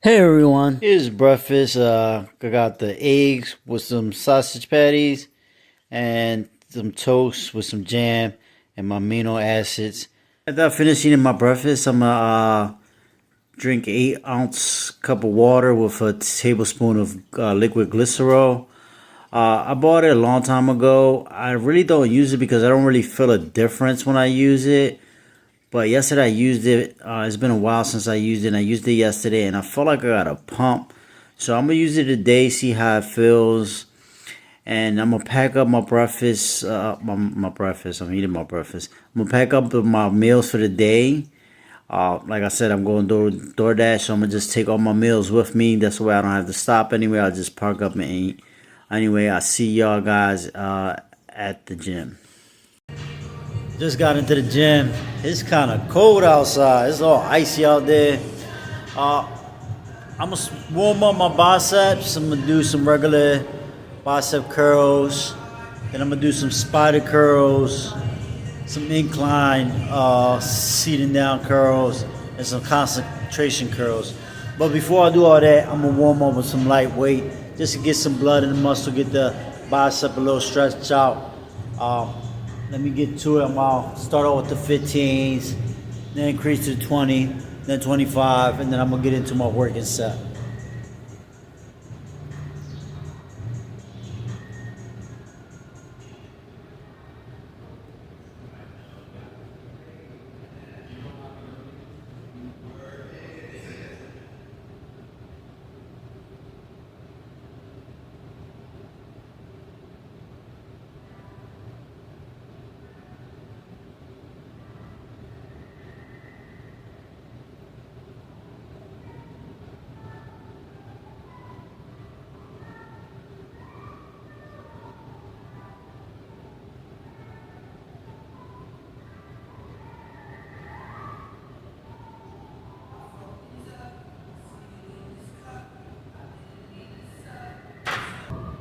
Hey everyone, here's breakfast. I got the eggs with some sausage patties and some toast with some jam and my amino acids. After I finish eating my breakfast, I'm gonna drink 8 ounce cup of water with a tablespoon of liquid glycerol. I bought it a long time ago. I really don't use it because I don't really feel a difference when I use it. But yesterday I used it. It's been a while since I used it. And I used it yesterday, and I felt like I got a pump. So I'm gonna use it today, see how it feels, and I'm gonna pack up my breakfast. My breakfast. I'm eating my breakfast. I'm gonna pack up my meals for the day. Like I said, I'm going DoorDash, so I'm gonna just take all my meals with me. That's why I don't have to stop anywhere. I'll just park up and eat. Anyway, I see y'all guys at the gym. Just got into the gym. It's kind of cold outside. It's all icy out there. Uh, I'm gonna warm up my biceps. I'm gonna do some regular bicep curls. Then I'm gonna do some spider curls, some incline seating down curls, and some concentration curls. But before I do all that, I'm gonna warm up with some light weight just to get some blood in the muscle, get the bicep a little stretched out. Um, Let me get to it. I'll start out with the 15s, then increase to 20, then 25, and then I'm gonna get into my working set.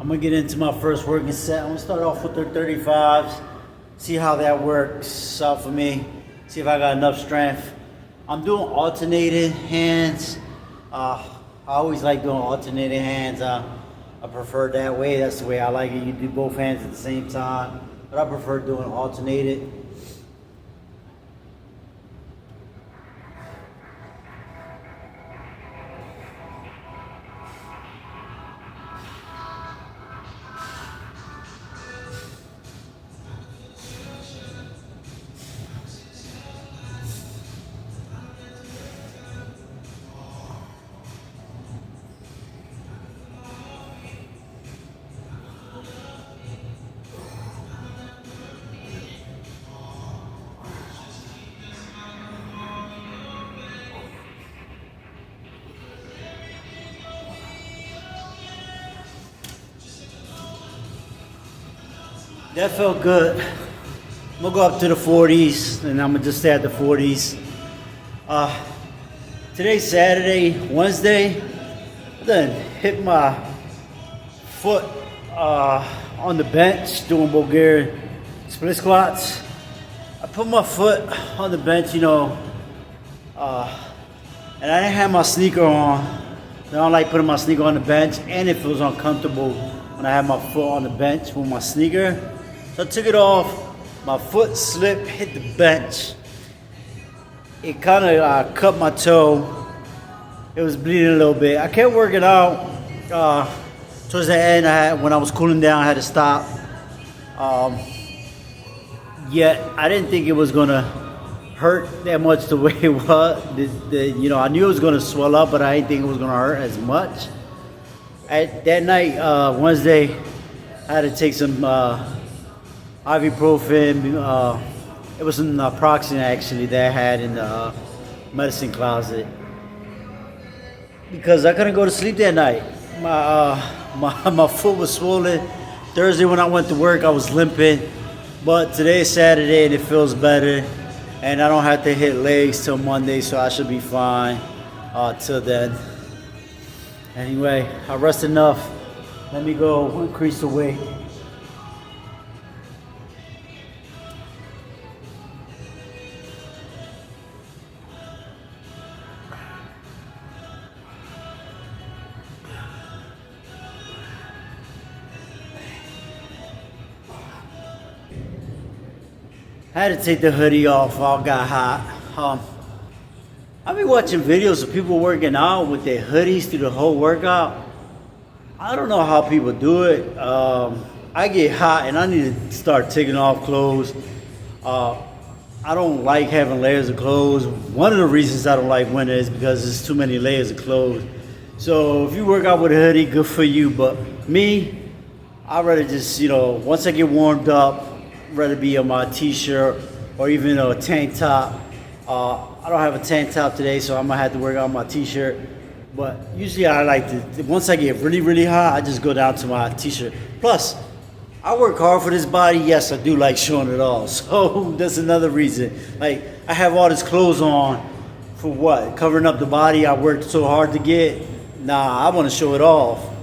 I'm gonna get into my first working set. I'm gonna start off with the 35s, see how that works out for me, see if I got enough strength. I'm doing alternated hands. I always like doing alternated hands. I prefer that way. That's the way I like it. You do both hands at the same time, but I prefer doing alternated. That felt good. I'm gonna go up to the 40s, and I'm gonna just stay at the 40s. Uh, Today's Saturday, Wednesday. I done hit my foot on the bench doing Bulgarian split squats. I put my foot on the bench, and I didn't have my sneaker on. I don't like putting my sneaker on the bench, and it feels uncomfortable when I have my foot on the bench with my sneaker. So I took it off. My foot slipped, hit the bench. It kind of cut my toe. It was bleeding a little bit. I kept working out. Towards the end, when I was cooling down, I had to stop. Yet I didn't think it was gonna hurt that much the way it was. I knew it was gonna swell up, but I didn't think it was gonna hurt as much. That night, Wednesday, I had to take some ibuprofen. It was some naproxen actually that I had in the medicine closet because I couldn't go to sleep that night. My foot was swollen. Thursday when I went to work, I was limping, but today is Saturday and it feels better, and I don't have to hit legs till Monday, so I should be fine till then. Anyway, I rest enough. Let me go increase the weight. I had to take the hoodie off. All got hot. I've been watching videos of people working out with their hoodies through the whole workout. I don't know how people do it. I get hot and I need to start taking off clothes. I don't like having layers of clothes. One of the reasons I don't like winter is because there's too many layers of clothes. So if you work out with a hoodie, good for you. But me, I'd rather just, once I get warmed up, rather be on my t-shirt or even a tank top. I don't have a tank top today, so I'm gonna have to work on my t-shirt. But usually I like to, once I get really, really hot, I just go down to my t-shirt. Plus, I work hard for this body. Yes, I do like showing it all. So that's another reason. Like, I have all this clothes on for what? Covering up the body I worked so hard to get? Nah, I want to show it off.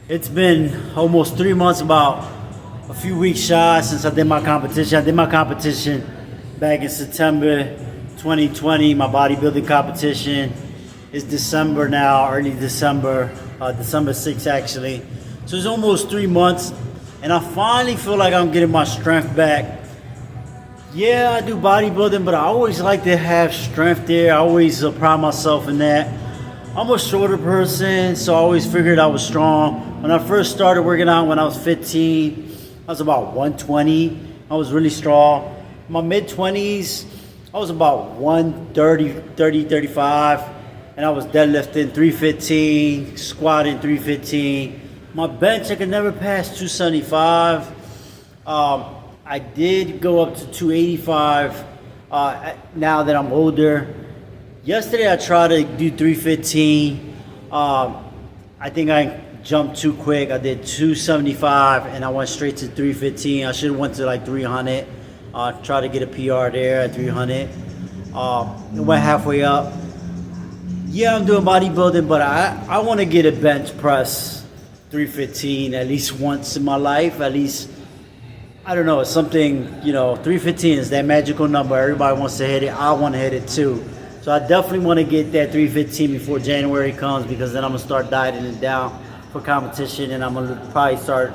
It's been almost 3 months, about a few weeks shy since I did my competition. I did my competition back in September 2020, my bodybuilding competition. It's December now, early December, December 6th actually. So it's almost 3 months and I finally feel like I'm getting my strength back. Yeah, I do bodybuilding, but I always like to have strength there. I always pride myself in that. I'm a shorter person, so I always figured I was strong. When I first started working out when I was 15, I was about 120. I was really strong. In my mid-20s, I was about 130, 35, and I was deadlifting 315, squatting 315. My bench, I could never pass 275. I did go up to 285 now that I'm older. Yesterday I tried to do 315. I think I jumped too quick. I did 275 and I went straight to 315. I should have went to like 300. Try to get a PR there at 300. It went halfway up. Yeah, I'm doing bodybuilding, but I want to get a bench press 315 at least once in my life. At least, I don't know, it's something, 315 is that magical number. Everybody wants to hit it. I want to hit it too. So I definitely want to get that 315 before January comes, because then I'm going to start dieting it down for competition, and I'm going to probably start,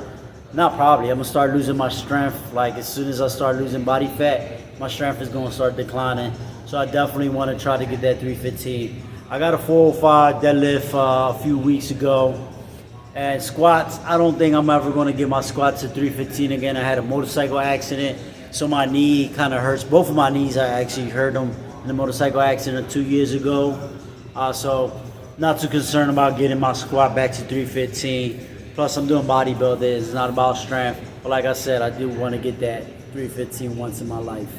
I'm going to start losing my strength. Like, as soon as I start losing body fat, my strength is going to start declining. So I definitely want to try to get that 315. I got a 405 deadlift a few weeks ago. And squats, I don't think I'm ever going to get my squats to 315 again. I had a motorcycle accident, so my knee kind of hurts. Both of my knees, I actually hurt them in a motorcycle accident 2 years ago. So not too concerned about getting my squat back to 315. Plus I'm doing bodybuilding. It's not about strength. But like I said, I do want to get that 315 once in my life.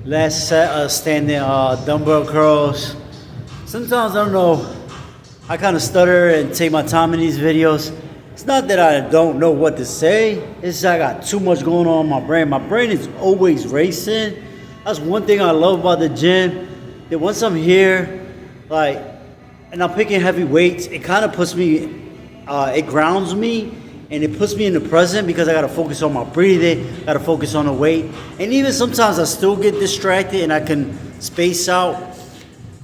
Last set, standing dumbbell curls. Sometimes, I don't know, I kind of stutter and take my time in these videos. It's not that I don't know what to say. It's I got too much going on in my brain. My brain is always racing. That's one thing I love about the gym. That once I'm here, like, and I'm picking heavy weights, it kind of puts me, it grounds me, and it puts me in the present, because I got to focus on my breathing, got to focus on the weight. And even sometimes I still get distracted and I can space out.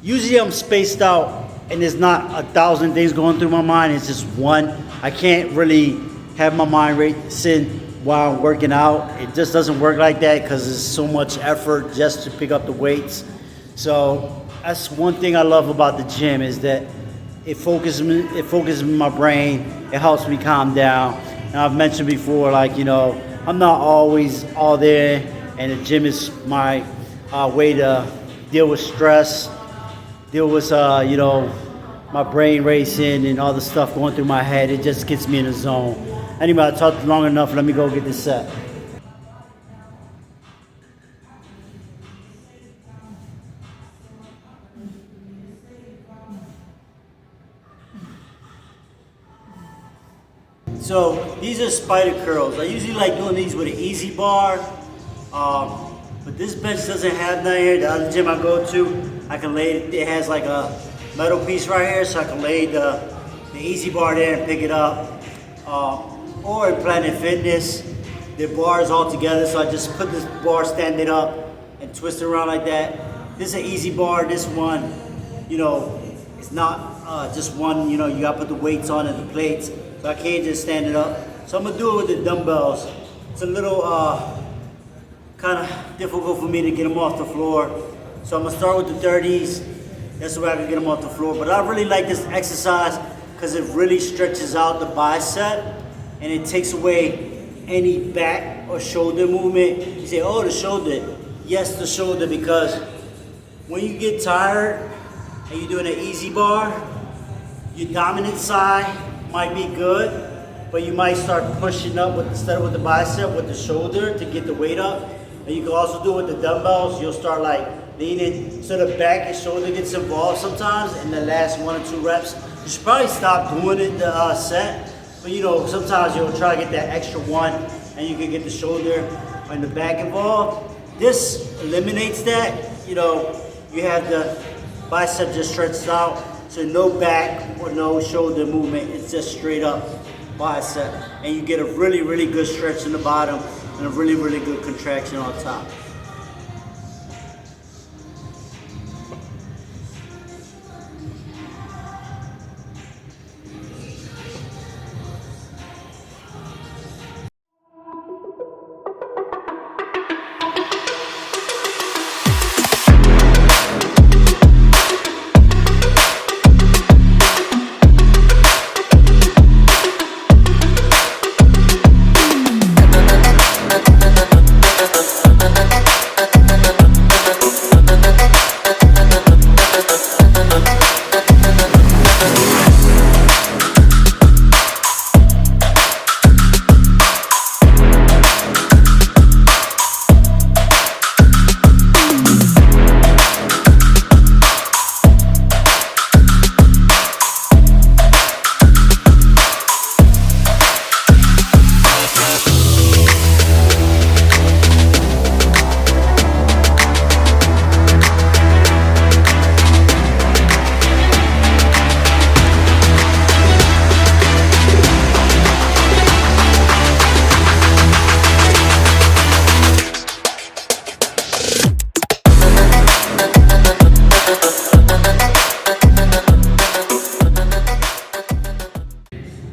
Usually I'm spaced out and there's not 1,000 things going through my mind. It's just one. I can't really have my mind racing while I'm working out. It just doesn't work like that, because there's so much effort just to pick up the weights. So that's one thing I love about the gym, is that it focuses my brain. It helps me calm down. And I've mentioned before, like, I'm not always all there, and the gym is my way to deal with stress, deal with my brain racing and all the stuff going through my head. It just gets me in the zone. Anyway, I talked long enough. Let me go get this set. So these are spider curls. I usually like doing these with an easy bar, but this bench doesn't have none here. The other gym I go to, I can lay it has like a metal piece right here, so I can lay the easy bar there and pick it up. Or in Planet Fitness, the bar is all together, so I just put this bar, stand it up, and twist it around like that. This is an easy bar. This one, you know, it's not just one. You know, you gotta put the weights on and the plates, so I can't just stand it up. So I'm gonna do it with the dumbbells. It's a little kind of difficult for me to get them off the floor, so I'm gonna start with the 30s. That's the way I can get them off the floor. But I really like this exercise because it really stretches out the bicep and it takes away any back or shoulder movement. You say, oh, the shoulder. Yes, the shoulder, because when you get tired and you're doing an easy bar, your dominant side might be good, but you might start pushing up instead of with the bicep, with the shoulder to get the weight up. And you can also do it with the dumbbells. You'll start like leaning so the back and shoulder gets involved sometimes in the last 1 or 2 reps. You should probably stop doing it the set, but you know, sometimes you'll try to get that extra one and you can get the shoulder and the back involved. This eliminates that. You know, you have the bicep just stretched out, so no back or no shoulder movement. It's just straight up bicep, and you get a really, really good stretch in the bottom and a really, really good contraction on top.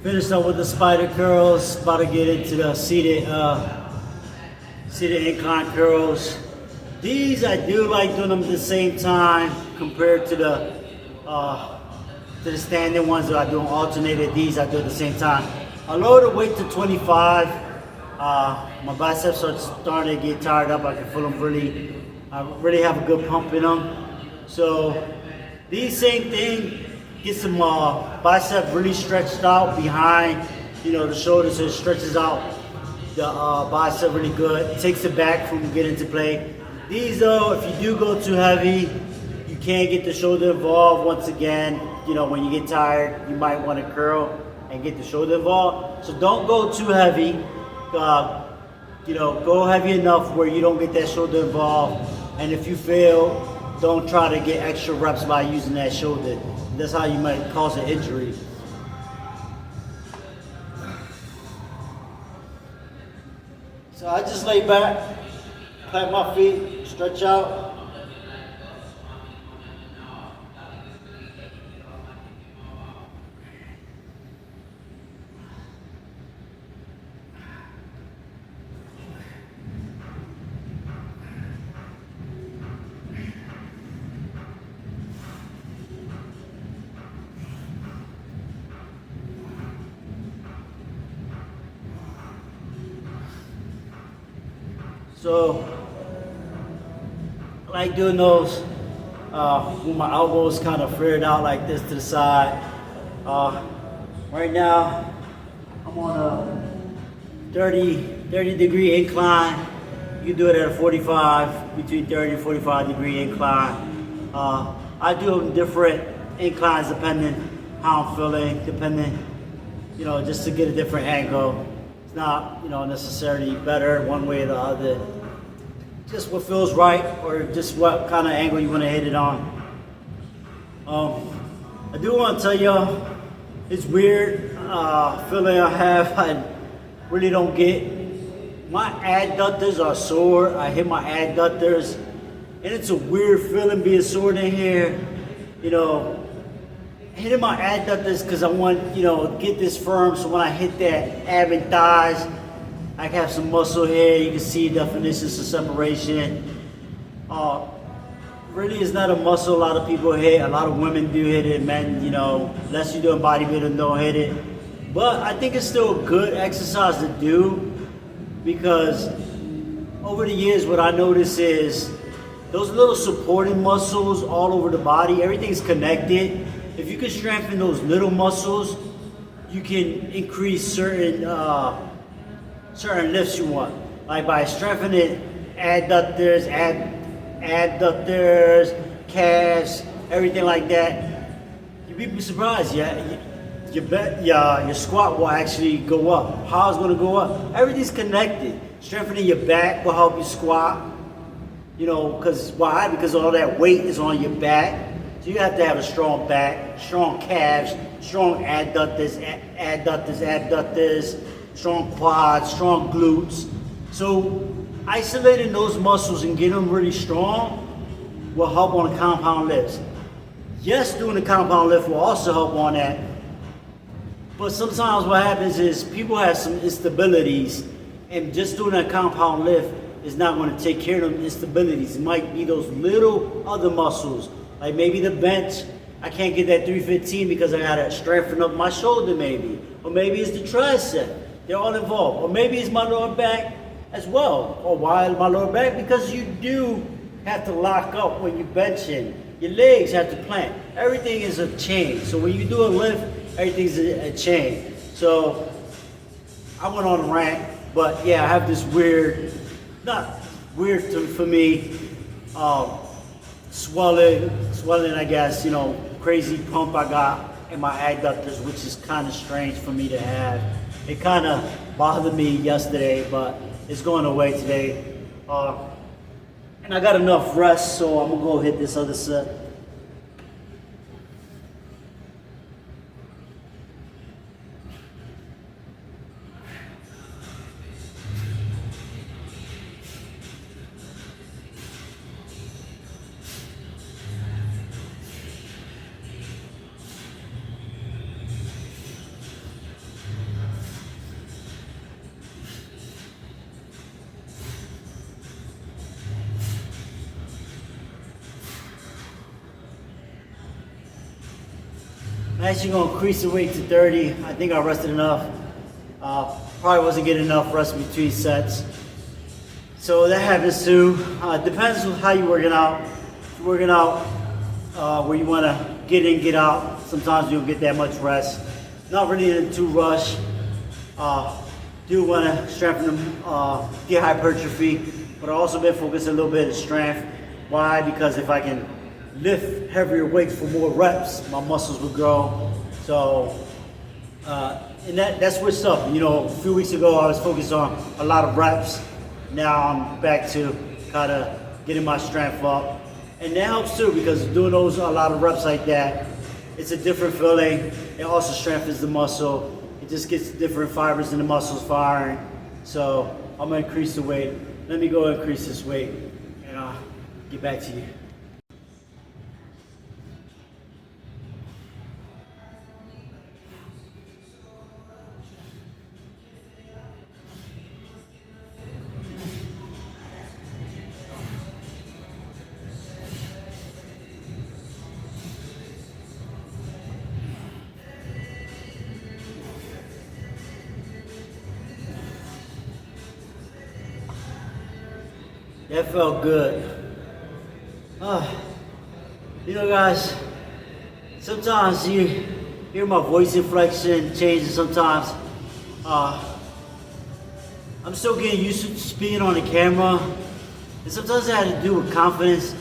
Finished up with the spider curls. About to get into the seated incline curls. These I do like doing them at the same time compared to the standing ones that I do alternated. These I do at the same time. I lower the weight to 25. My biceps are starting to get tired up. I can feel them really. I really have a good pump in them. So these same thing. Get some bicep really stretched out behind, you know, the shoulders, so it stretches out the bicep really good. It takes it back from getting into play. These though, if you do go too heavy, you can't get the shoulder involved. Once again, you know, when you get tired, you might want to curl and get the shoulder involved. So don't go too heavy. You know, go heavy enough where you don't get that shoulder involved. And if you fail, don't try to get extra reps by using that shoulder. That's how you might cause an injury. So I just lay back, plant my feet, stretch out. So I like doing those with my elbows kind of flared out like this to the side. Right now I'm on a 30 degree incline. You can do it at a 45, between 30 and 45 degree incline. I do different inclines depending how I'm feeling, depending just to get a different angle. It's not, necessarily better one way or the other. Just what feels right, or just what kind of angle you want to hit it on. I do want to tell y'all, it's weird feeling I have. I really don't get. My adductors are sore. I hit my adductors, and it's a weird feeling being sore in here. Hitting my adductors because I want, to get this firm. So when I hit that ab and thighs, I can have some muscle here. You can see definitions of separation. Really, it's not a muscle a lot of people hit. A lot of women do hit it. Men, unless you're doing bodybuilding, don't hit it. But I think it's still a good exercise to do, because over the years, what I notice is those little supporting muscles all over the body, everything's connected. If you can strengthen those little muscles, you can increase certain lifts you want. Like by strengthening adductors, calves, everything like that. You'd be surprised, your squat will actually go up. How it's gonna go up? Everything's connected. Strengthening your back will help you squat. Because why? Because all that weight is on your back. So you have to have a strong back, strong calves, strong adductors, strong quads, strong glutes. So isolating those muscles and getting them really strong will help on the compound lifts. Yes, doing the compound lift will also help on that. But sometimes what happens is people have some instabilities, and just doing a compound lift is not going to take care of them instabilities. It might be those little other muscles, like maybe the bench. I can't get that 315 because I got to strengthen up my shoulder maybe. Or maybe it's the tricep. They're all involved. Or maybe it's my lower back as well. Or why my lower back? Because you do have to lock up when you're benching. Your legs have to plant. Everything is a chain. So when you do a lift, everything's a chain. So I went on a rant, but yeah, I have this weird, not weird for me, swelling, I guess, crazy pump I got in my adductors, which is kind of strange for me to have. It kind of bothered me yesterday, but it's going away today. And I got enough rest, so I'm gonna go hit this other set. I'm actually going to increase the weight to 30. I think I rested enough. Probably wasn't getting enough rest between sets. So that happens too. Depends on how you're working out. If you're working out where you want to get in, get out, sometimes you don't get that much rest. Not really in too rush. Do want to strengthen get hypertrophy, but I also been focusing a little bit of strength. Why? Because if I can lift heavier weights for more reps, my muscles will grow. So, and that switched up. A few weeks ago I was focused on a lot of reps. Now I'm back to kind of getting my strength up. And that helps too, because doing a lot of reps like that, it's a different feeling. It also strengthens the muscle. It just gets different fibers in the muscles firing. So I'm gonna increase the weight. Let me go increase this weight and I'll get back to you. That felt good. Guys, sometimes you hear my voice inflection changes sometimes. I'm still getting used to speaking on the camera, and sometimes it had to do with confidence.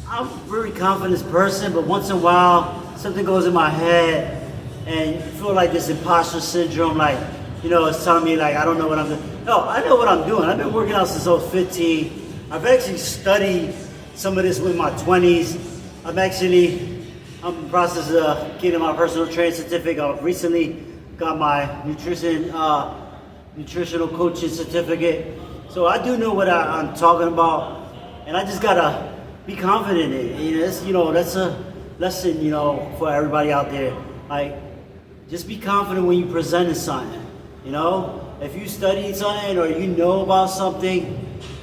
I'm a very confident person, but once in a while, something goes in my head, and feel like this imposter syndrome, like, you know, it's telling me like I don't know what I'm doing. No, I know what I'm doing. I've been working out since I was 15. I've actually studied some of this with my 20s. I'm in the process of getting my personal training certificate. I recently got my nutritional coaching certificate. So I do know what I'm talking about, and I just gotta be confident in it. That's a lesson, for everybody out there. Like, just be confident when you present something. If you study something or you know about something,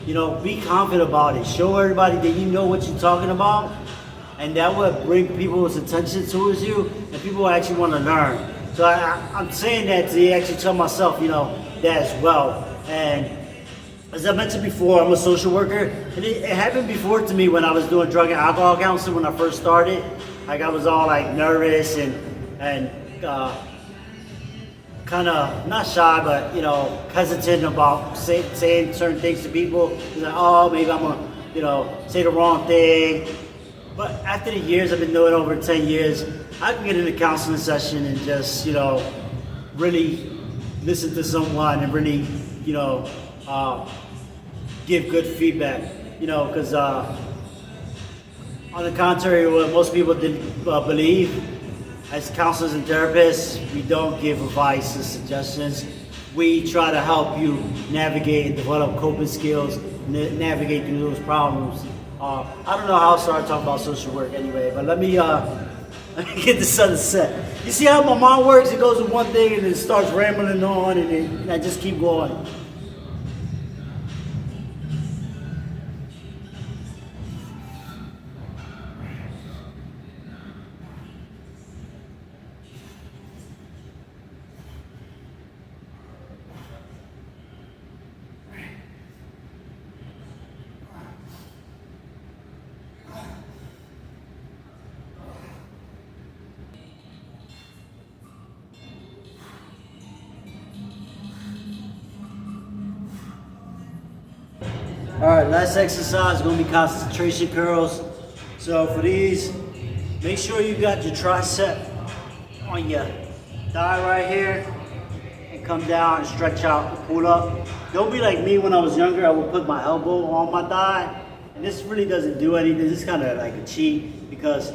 be confident about it. Show everybody that you know what you're talking about, and that will bring people's attention towards you, and people actually want to learn. So I'm saying that to actually tell myself, that as well. And as I mentioned before, I'm a social worker, and it happened before to me when I was doing drug and alcohol counseling when I first started. Like, I was all like nervous and kind of not shy, but hesitant about saying certain things to people. Like, oh, maybe I'm gonna say the wrong thing. But after the years, I've been doing over 10 years, I can get in a counseling session and just really listen to someone and really give good feedback. Because on the contrary of what most people believe, as counselors and therapists, we don't give advice and suggestions. We try to help you navigate and develop coping skills, navigate through those problems. I don't know how I started talking about social work anyway, but let me get this other set. You see how my mind works? It goes with one thing and it starts rambling on, and I just keep going. All right, last exercise is going to be concentration curls. So for these, make sure you got your tricep on your thigh right here, and come down and stretch out and pull up. Don't be like me when I was younger. I would put my elbow on my thigh, and this really doesn't do anything. This is kind of like a cheat because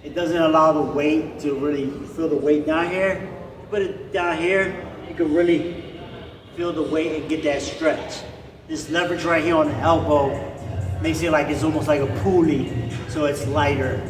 it doesn't allow the weight to really feel the weight down here. Put it down here, you can really feel the weight and get that stretch. This leverage right here on the elbow makes it like it's almost like a pulley, so it's lighter.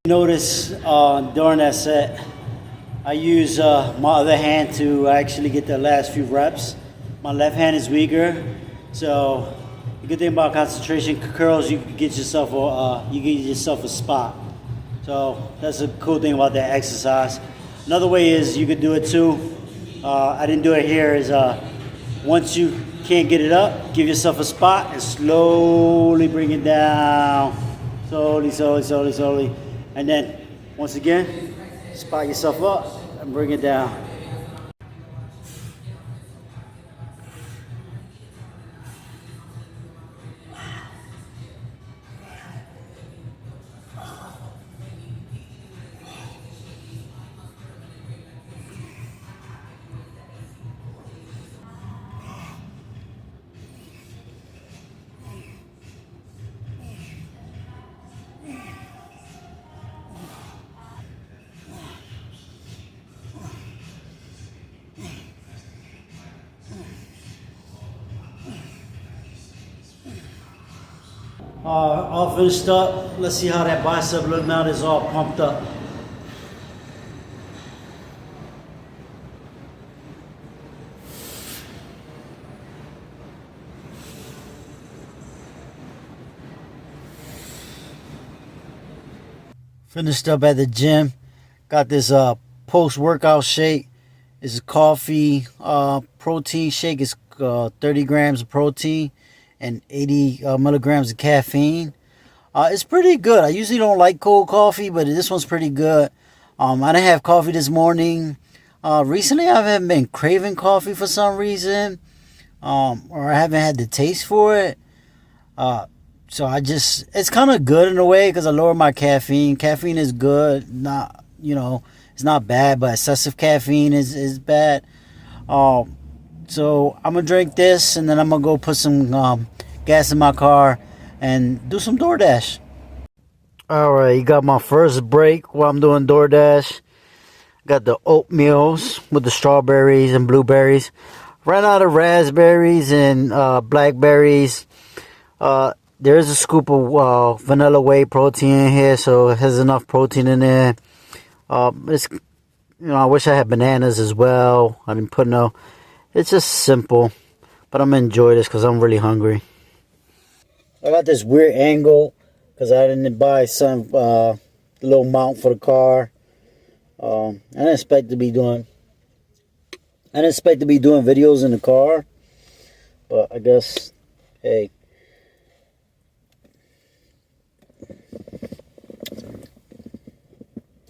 Notice during that set, I use my other hand to actually get the last few reps. My left hand is weaker, so the good thing about concentration curls, you can get yourself a spot. So that's a cool thing about that exercise. Another way is you could do it too. I didn't do it here. Is once you can't get it up, give yourself a spot and slowly bring it down. Slowly. And then Once again, spot yourself up and bring it down. All finished up. Let's see how that bicep look now that it's all pumped up. Finished up at the gym. Got this post-workout shake. It's a coffee protein shake. It's 30 grams of protein and 80 milligrams of caffeine. It's pretty good. I usually don't like cold coffee, but this one's pretty good. I didn't have coffee this morning. Recently, I haven't been craving coffee for some reason, or I haven't had the taste for it. So it's kind of good in a way because I lower my caffeine. Caffeine is good, not, it's not bad, but excessive caffeine is bad. So I'm gonna drink this and then I'm gonna go put some gas in my car and do some DoorDash. Alright, you got my first break while I'm doing DoorDash. Got the oatmeals with the strawberries and blueberries. Ran out of raspberries and blackberries. There is a scoop of vanilla whey protein in here, so it has enough protein in there. I wish I had bananas as well. I didn't put no. It's just simple, but I'm gonna enjoy this because I'm really hungry. I got this weird angle because I didn't buy some little mount for the car. I didn't expect to be doing videos in the car, but I guess, hey.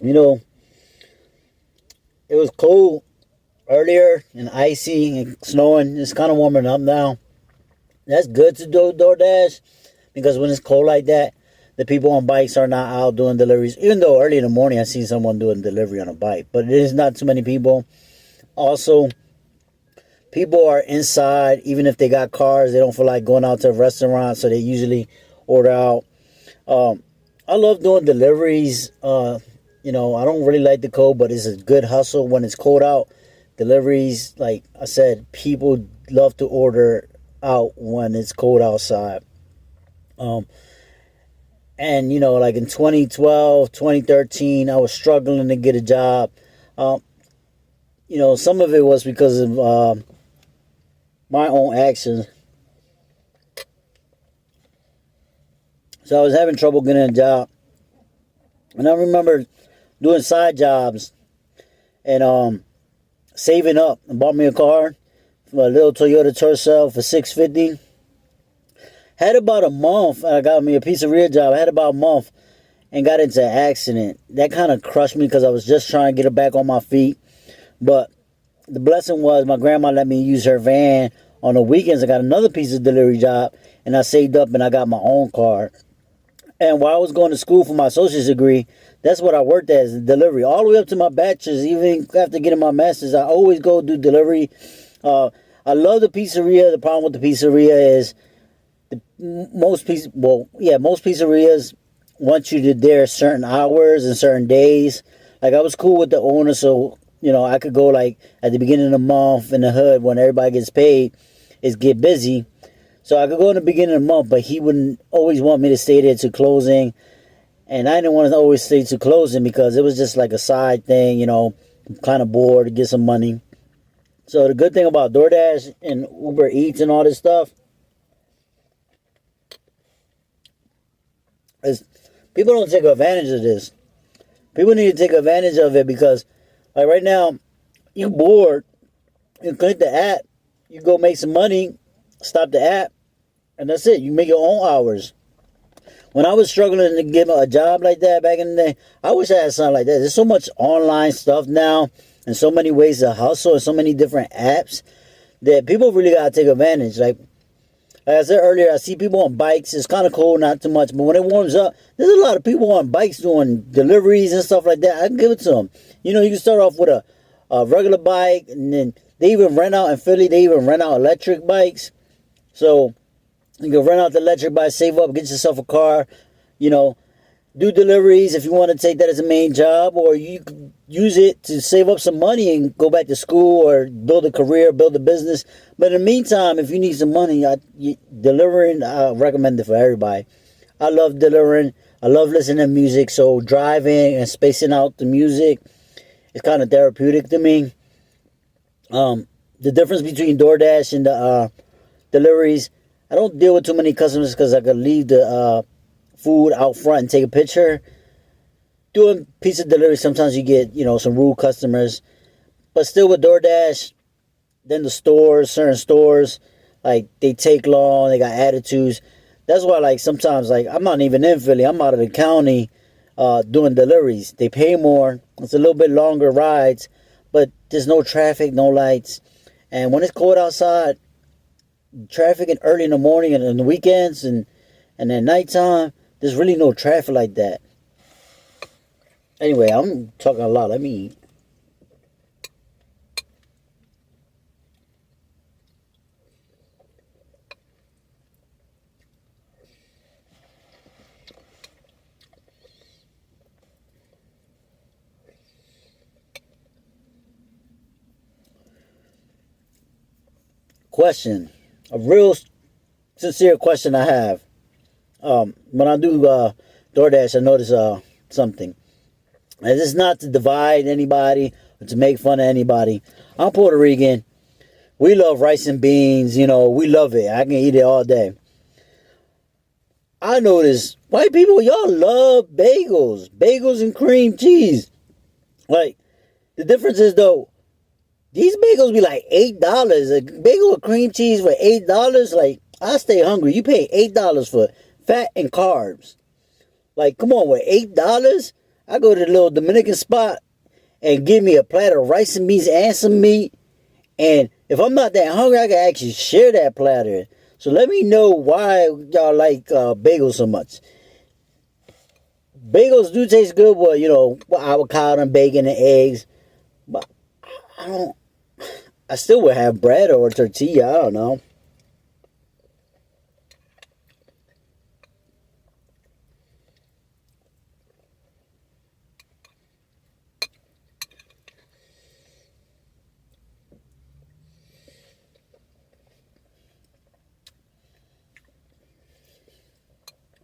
It was cold earlier and icy and snowing. It's kind of warming up now. That's good to do DoorDash because when it's cold like that, the people on bikes are not out doing deliveries. Even though early in the morning I see someone doing delivery on a bike, but it is not too many people. Also, people are inside. Even if they got cars, they don't feel like going out to a restaurant, so they usually order out. I love doing deliveries. I don't really like the cold, but it's a good hustle when it's cold out. Deliveries, like I said, people love to order out when it's cold outside. And like in 2012, 2013, I was struggling to get a job. Some of it was because of my own actions. So I was having trouble getting a job. And I remember doing side jobs and saving up and bought me a car, a little Toyota Tercel for $650. Had about a month. I got me a pizzeria job. I had about a month and got into an accident. That kind of crushed me because I was just trying to get back on my feet. But the blessing was my grandma let me use her van on the weekends. I got another pizza delivery job and I saved up and I got my own car. And while I was going to school for my associate's degree, that's what I worked as, delivery. All the way up to my bachelor's, even after getting my master's, I always go do delivery. I love the pizzeria. The problem with the pizzeria is most pizzerias want you to there certain hours and certain days. Like I was cool with the owner, so I could go like at the beginning of the month in the hood when everybody gets paid, is get busy. So I could go in the beginning of the month, but he wouldn't always want me to stay there to closing. And I didn't want to always stay to closing because it was just like a side thing, I'm kind of bored to get some money. So the good thing about DoorDash and Uber Eats and all this stuff is people don't take advantage of this. People need to take advantage of it because, like right now, you're bored. You click the app, you go make some money, stop the app, and that's it. You make your own hours. When I was struggling to get a job like that back in the day, I wish I had something like that. There's so much online stuff now and so many ways to hustle and so many different apps that people really got to take advantage. Like I said earlier, I see people on bikes. It's kind of cold, not too much. But when it warms up, there's a lot of people on bikes doing deliveries and stuff like that. I can give it to them. You know, you can start off with a regular bike, and then they even rent out in Philly, they even rent out electric bikes. So you can rent out the electric bike, save up, get yourself a car, you know, do deliveries if you want to take that as a main job, or you can use it to save up some money and go back to school or build a career, build a business. But in the meantime, if you need some money, delivering, I recommend it for everybody. I love delivering. I love listening to music, so driving and spacing out the music is kind of therapeutic to me. The difference between DoorDash and the deliveries, I don't deal with too many customers because I could leave the food out front and take a picture. Doing pizza delivery, sometimes you get, you know, some rude customers. But still with DoorDash, then the stores, certain stores, like, they take long, they got attitudes. That's why, like, sometimes, like, I'm not even in Philly. I'm out of the county doing deliveries. They pay more. It's a little bit longer rides, but there's no traffic, no lights. And when it's cold outside, traffic and early in the morning and on the weekends and at nighttime, there's really no traffic like that. Anyway, I'm talking a lot. Let me eat. Question. A real sincere question I have. When I do DoorDash, I notice something. And this is not to divide anybody or to make fun of anybody. I'm Puerto Rican. We love rice and beans. You know, we love it. I can eat it all day. I notice white people, y'all love bagels. Bagels and cream cheese. Like, the difference is, though, these bagels be like $8. A bagel with cream cheese for $8? Like, I stay hungry. You pay $8 for fat and carbs. Like, come on, with $8, I go to the little Dominican spot and give me a platter of rice and beans and some meat. And if I'm not that hungry, I can actually share that platter. So let me know why y'all like bagels so much. Bagels do taste good with, you know, with avocado and bacon and eggs. But I still would have bread or a tortilla. I don't know.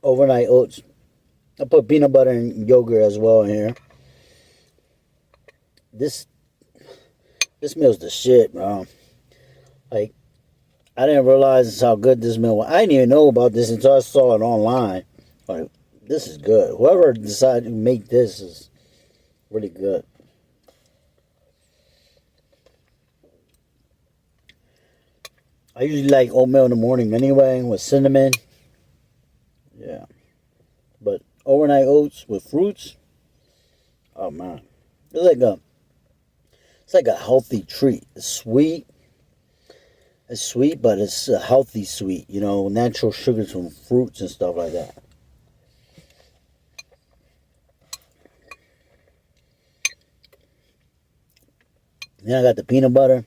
Overnight oats. I put peanut butter and yogurt as well in here. This meal's the shit, bro. Like, I didn't realize how good this meal was. I didn't even know about this until I saw it online. Like, this is good. Whoever decided to make this is really good. I usually like oatmeal in the morning anyway with cinnamon. Yeah. But overnight oats with fruits, oh man. It's like a healthy treat. It's sweet. It's sweet, but it's a healthy sweet, you know, natural sugars from fruits and stuff like that. Then I got the peanut butter.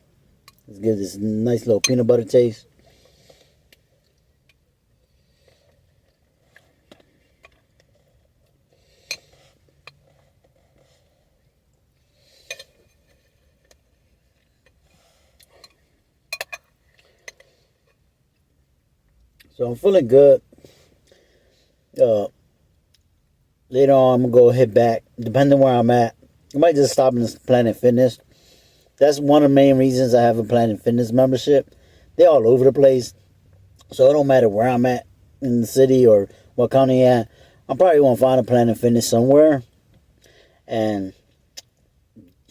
Let's give this nice little peanut butter taste. So I'm feeling good. Later on, I'm going to go hit back, depending where I'm at. I might just stop in this Planet Fitness. That's one of the main reasons I have a Planet Fitness membership. They're all over the place. So it don't matter where I'm at in the city or what county I'm at. I'm probably going to find a Planet Fitness somewhere and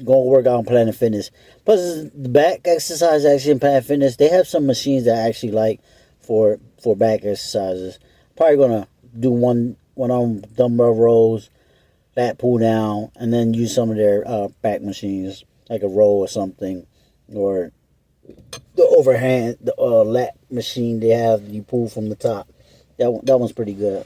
go work out on Planet Fitness. Plus, the back exercise actually in Planet Fitness, they have some machines that I actually like for back exercises. Probably going to do one arm dumbbell rows, lat pull down, and then use some of their back machines, like a row or something, or the overhand the lat machine they have you pull from the top. That one's pretty good.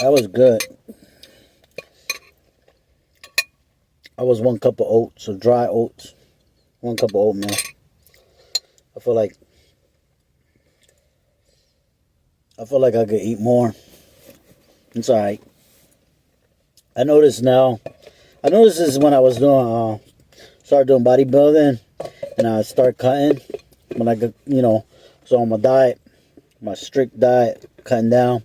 That was good. That was 1 cup of oats, or dry oats. 1 cup of oatmeal. I feel like I could eat more. It's alright. I noticed now. I noticed this when I was doing started doing bodybuilding, and I start cutting when I get, so on my diet, my strict diet, cutting down.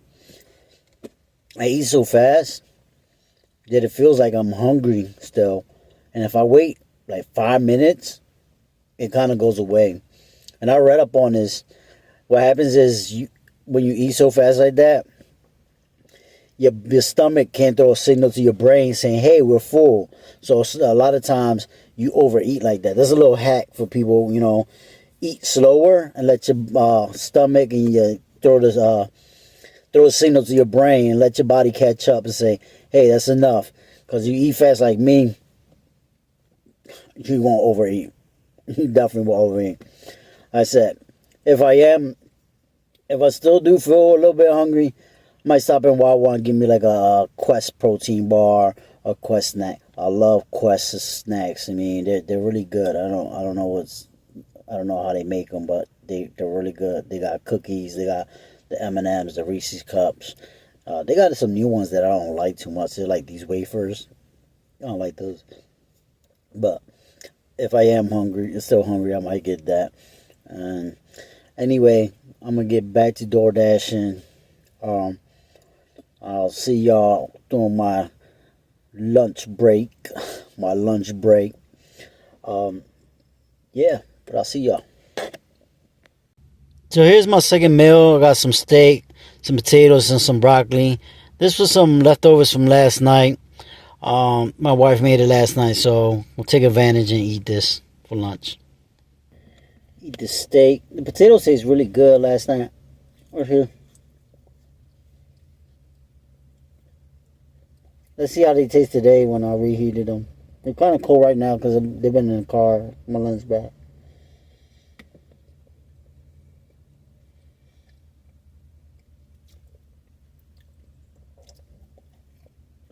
I eat so fast that it feels like I'm hungry still. And if I wait like 5 minutes, it kind of goes away. And I read up on this. What happens is when you eat so fast like that, your stomach can't throw a signal to your brain saying, hey, we're full. So a lot of times you overeat like that. There's a little hack for people, eat slower and let your stomach and your throw a signal to your brain and let your body catch up and say, hey, that's enough. Because you eat fast like me, you won't overeat. You definitely won't overeat. I said, if I still do feel a little bit hungry, I might stop in Wawa and give me like a Quest protein bar or Quest snack. I love Quest snacks. I mean, they're really good. I don't know how they make them, but they're really good. They got cookies. They got the M&Ms, the Reese's cups. They got some new ones that I don't like too much. They're like these wafers. I don't like those. But if I am still hungry, I might get that. And anyway, I'm gonna get back to DoorDashing. I'll see y'all during my lunch break. Yeah, but I'll see y'all. So here's my second meal. I got some steak, some potatoes, and some broccoli. This was some leftovers from last night. My wife made it last night, so we'll take advantage and eat this for lunch. Eat the steak. The potatoes taste really good last night. Right here. Let's see how they taste today when I reheated them. They're kind of cold right now because they've been in the car. My lunch bag.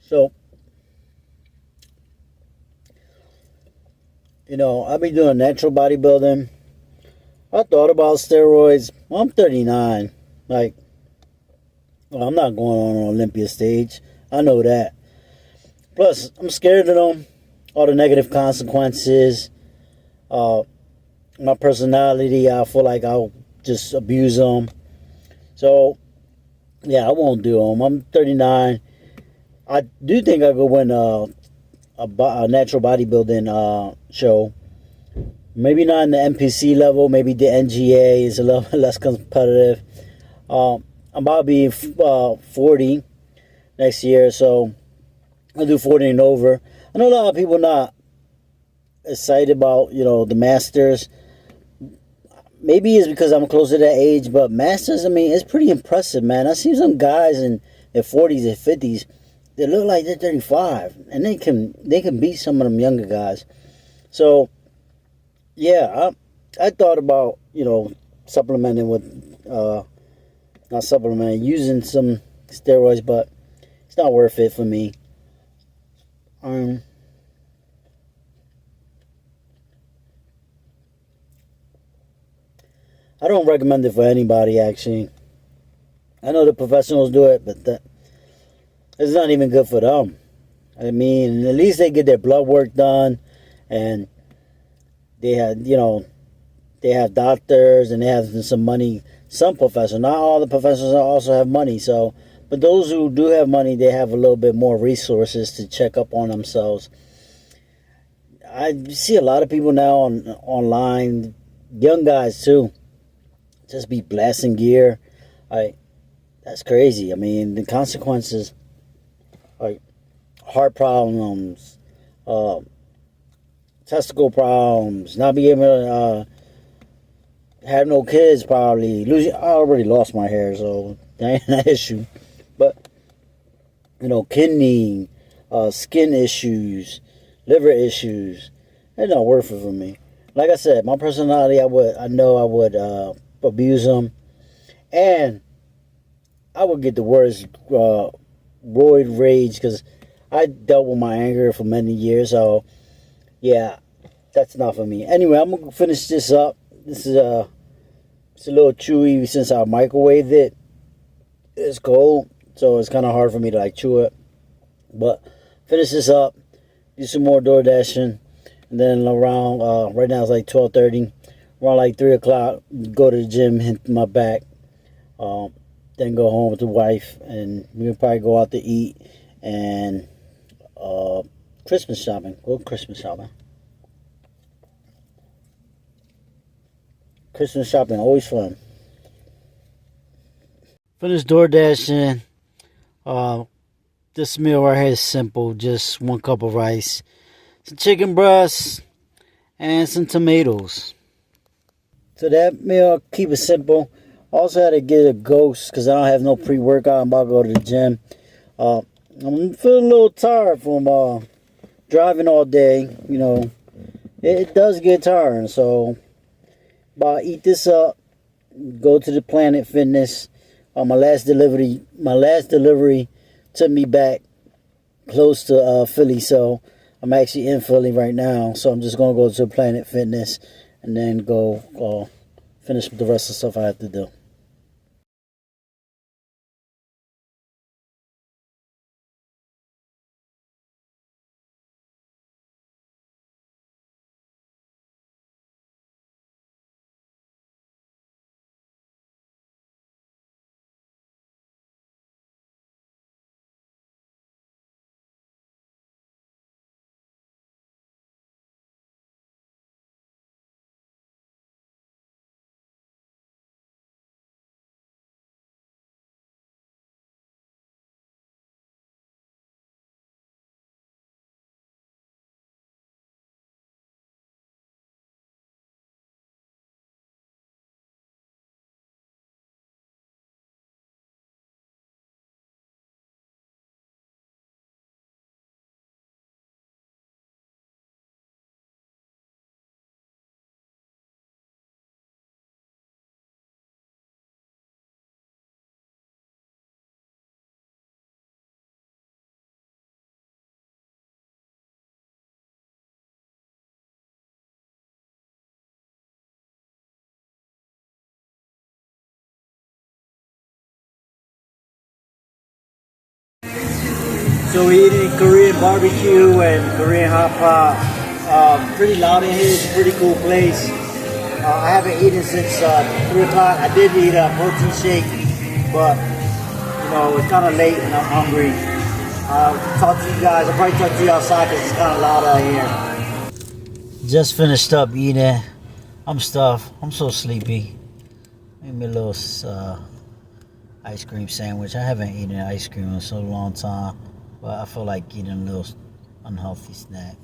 So, I've been doing natural bodybuilding. I thought about steroids. Well, I'm 39. I'm not going on an Olympia stage. I know that. Plus, I'm scared of them. All the negative consequences. My personality, I feel like I'll just abuse them. So, yeah, I won't do them. I'm 39. I do think I could win a natural bodybuilding show. Maybe not in the NPC level. Maybe the NGA is a little less competitive. I'm about to be 40 next year, so I'll do 40 and over. I know a lot of people not excited about, the Masters. Maybe it's because I'm close to that age, but Masters, it's pretty impressive, man. I see some guys in their 40s and 50s. They look like they're 35, and they can beat some of them younger guys. So, yeah, I thought about, supplementing with, not supplementing, using some steroids, but it's not worth it for me. I don't recommend it for anybody, actually. I know the professionals do it, but it's not even good for them. At least they get their blood work done, and they have doctors, and they have some money some professionals. Not all the professionals also have money. So, but those who do have money, they have a little bit more resources to check up on themselves. I see a lot of people now online, young guys too, just be blasting gear. Like, that's crazy. I mean, the consequences, like heart problems, testicle problems, not being able to have no kids, probably losing. I already lost my hair, so that ain't an issue. But kidney, skin issues, liver issues, they're not worth it for me. Like I said, my personality, I would abuse them, and I would get the worst roid rage because I dealt with my anger for many years. So yeah, that's not for me. Anyway, I'm gonna finish this up. This is it's a little chewy since I microwaved it. It's cold, so it's kind of hard for me to like chew it. But finish this up, do some more door dashing, and then around right now it's like 12:30. Around like 3 o'clock, go to the gym, hit my back. Then go home with the wife, and we'll probably go out to eat and Christmas shopping. Go Christmas shopping. Christmas shopping, always fun. Finish door dashing. This meal right here is simple. Just 1 cup of rice, some chicken breasts, and some tomatoes. So that meal, keep it simple. Also had to get a Ghost because I don't have no pre-workout. I'm about to go to the gym. I'm feeling a little tired from driving all day. It does get tiring. So, about eat this up. Go to the Planet Fitness. My last delivery took me back close to Philly. So I'm actually in Philly right now. So I'm just gonna go to Planet Fitness and then go finish the rest of the stuff I have to do. So we're eating Korean barbecue and Korean hot pot. Pretty loud in here. It's a pretty cool place. I haven't eaten since 3 o'clock. I did eat a protein shake, but it's kind of late and I'm hungry. I'll talk to you guys. I'll probably talk to you outside because it's kind of loud out here. Just finished up eating. I'm stuffed. I'm so sleepy. Made me a little ice cream sandwich. I haven't eaten ice cream in so long time, but I feel like eating a little unhealthy snack.